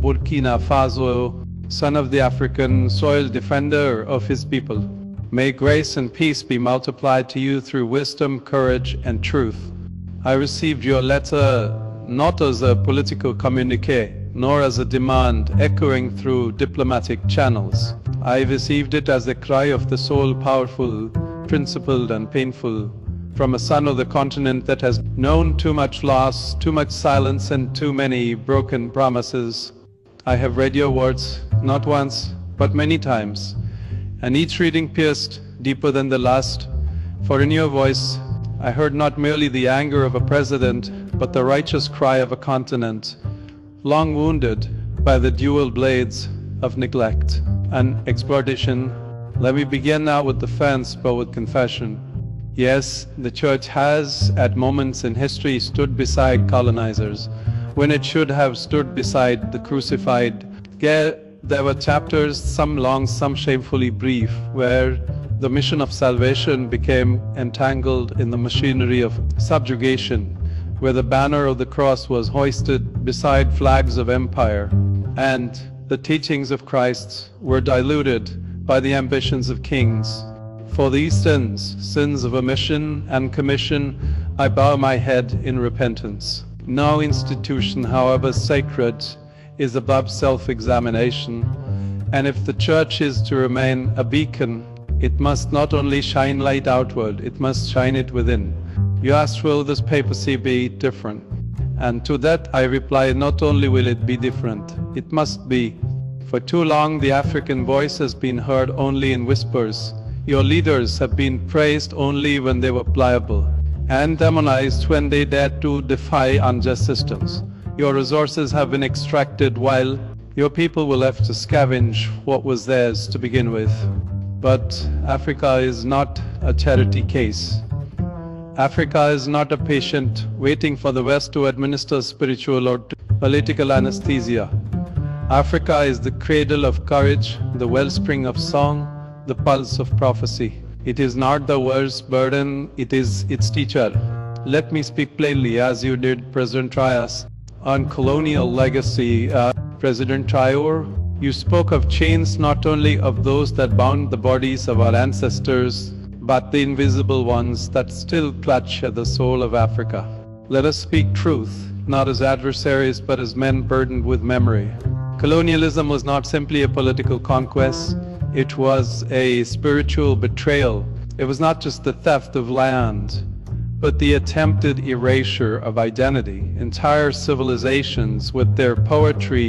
Burkina Faso, son of the African soil, defender of his people. May grace and peace be multiplied to you through wisdom, courage, and truth. I received your letter not as a political communique, nor as a demand echoing through diplomatic channels. I received it as a cry of the soul, powerful, principled, and painful, from a son of the continent that has known too much loss, too much silence, and too many broken promises. I have read your words, not once, but many times, and each reading pierced deeper than the last, for in your voice I heard not merely the anger of a president, but the righteous cry of a continent, long wounded by the dual blades of neglect and exploitation. Let me begin now with defense, but with confession. Yes, the Church has, at moments in history, stood beside colonizers, when it should have stood beside the crucified. There were chapters, some long, some shamefully brief, where the mission of salvation became entangled in the machinery of subjugation, where the banner of the cross was hoisted beside flags of empire, and the teachings of Christ were diluted by the ambitions of kings. For these sins of omission and commission, I bow my head in repentance. No institution, however sacred, is above self-examination, and if the Church is to remain a beacon, it must not only shine light outward, it must shine it within. You asked, will this papacy be different? And to that I reply, not only will it be different, it must be. For too long the African voice has been heard only in whispers. Your leaders have been praised only when they were pliable, and demonized when they dared to defy unjust systems. Your resources have been extracted while your people were left to scavenge what was theirs to begin with. But Africa is not a charity case. Africa is not a patient waiting for the West to administer spiritual or political anesthesia. Africa is the cradle of courage, the wellspring of song, the pulse of prophecy. It is not the world's burden, it is its teacher. Let me speak plainly, as you did, President Trias, on colonial legacy. President Traore, you spoke of chains not only of those that bound the bodies of our ancestors, but the invisible ones that still clutch at the soul of Africa. Let us speak truth, not as adversaries, but as men burdened with memory. Colonialism was not simply a political conquest, it was a spiritual betrayal. It was not just the theft of land, but the attempted erasure of identity. Entire civilizations with their poetry,